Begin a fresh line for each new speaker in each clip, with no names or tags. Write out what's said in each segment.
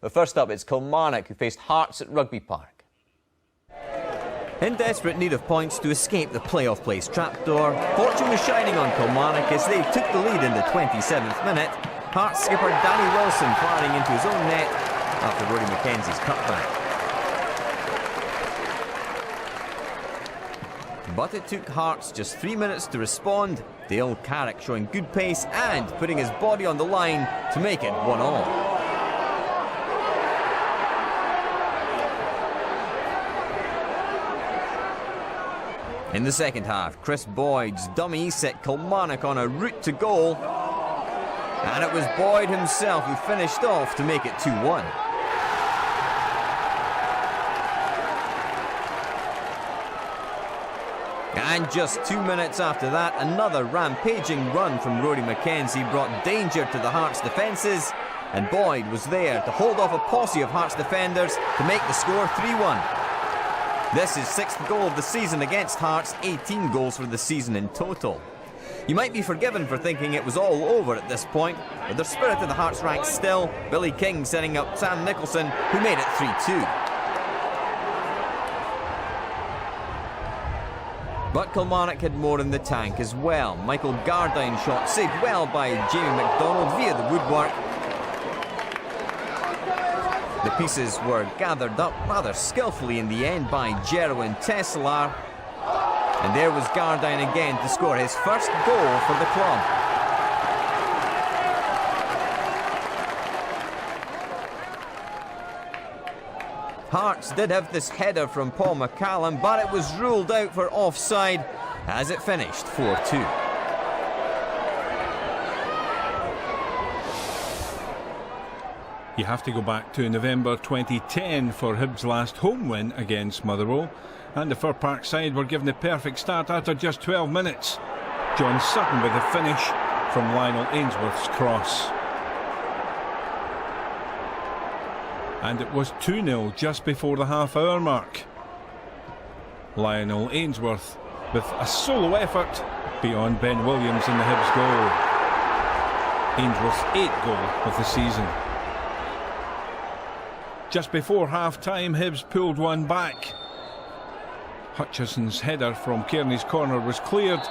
But first up, it's Kilmarnock who faced Hearts at Rugby Park. In desperate need of points to escape the playoff place trapdoor, fortune was shining on Kilmarnock as they took the lead in the 27th minute. Hearts skipper Danny Wilson firing into his own net after Rory McKenzie's cutback. But it took Hearts just 3 minutes to respond. Dale Carrick showing good pace and putting his body on the line to make it 1-1. In the second half, Chris Boyd's dummy set Kilmarnock on a route to goal. And it was Boyd himself who finished off to make it 2-1. And just 2 minutes after that, another rampaging run from Rory McKenzie brought danger to the Hearts defences, and Boyd was there to hold off a posse of Hearts defenders to make the score 3-1. This is 6th goal of the season against Hearts, 18 goals for the season in total. You might be forgiven for thinking it was all over at this point, but the spirit of the Hearts ranks still, Billy King setting up Sam Nicholson, who made it 3-2. But Kilmarnock had more in the tank as well. Michael Gardyne shot saved well by Jamie MacDonald via the woodwork. The pieces were gathered up rather skillfully in the end by Jerwin Teslar. And there was Gardyne again to score his first goal for the club. Hearts did have this header from Paul McCallum, but it was ruled out for offside as it finished 4-2.
You have to go back to November 2010 for Hibs' last home win against Motherwell, and the Fir Park side were given the perfect start after just 12 minutes. John Sutton with a finish from Lionel Ainsworth's cross. And it was 2-0 just before the half-hour mark. Lionel Ainsworth with a solo effort beyond Ben Williams in the Hibs goal. Ainsworth's 8th goal of the season. Just before half-time, Hibs pulled one back. Hutchison's header from Kearney's corner was cleared,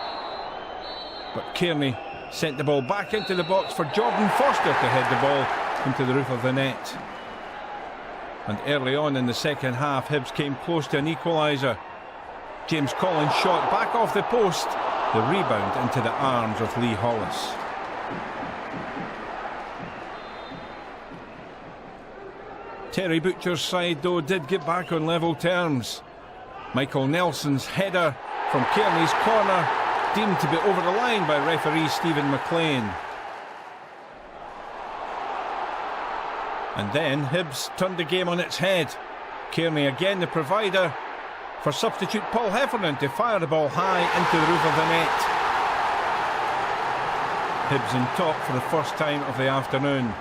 but Kearney sent the ball back into the box for Jordan Foster to head the ball into the roof of the net. And early on in the second half, Hibs came close to an equaliser. James Collins shot back off the post, the rebound into the arms of Lee Hollis. Terry Butcher's side, though, did get back on level terms. Michael Nelson's header from Kearney's corner, deemed to be over the line by referee Stephen McLean. And then Hibs turned the game on its head. Kearney again the provider for substitute Paul Heffernan to fire the ball high into the roof of the net. Hibs in top for the first time of the afternoon.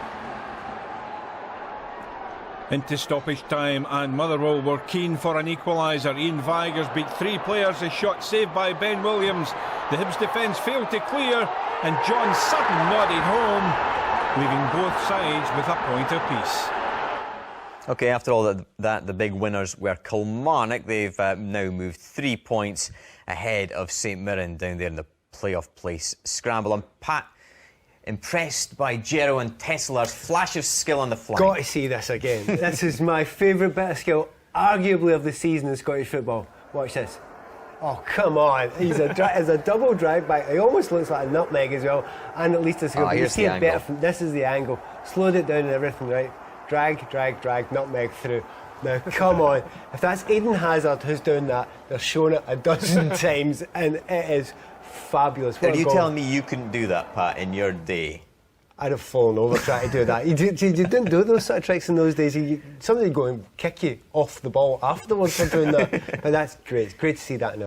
Into stoppage time, and Motherwell were keen for an equaliser. Ian Vigurs beat 3 players, a shot saved by Ben Williams. The Hibs defence failed to clear, and John Sutton nodded home, leaving both sides with a point apiece.
OK, after all that, the big winners were Kilmarnock. They've now moved 3 points ahead of St Mirren down there in the playoff place scramble. And Pat, impressed by Jerwin Teslar's flash of skill on the flank.
Got to see this again. This is my favourite bit of skill, arguably of the season in Scottish football. Watch this. Oh, come on. It's a double drive-by. He almost looks like a nutmeg as well. And at least it's good. You see it better from... This is the angle. Slowed it down and everything, right? Drag, drag, drag, nutmeg through. Now, come on. If that's Eden Hazard who's doing that, they're showing it a dozen times, and it is fabulous.
Are you telling me you couldn't do that, Pat, in your day?
I'd have fallen over trying to do that. You didn't do those sort of tricks in those days. Somebody would go and kick you off the ball afterwards for doing that. But that's great. It's great to see that now.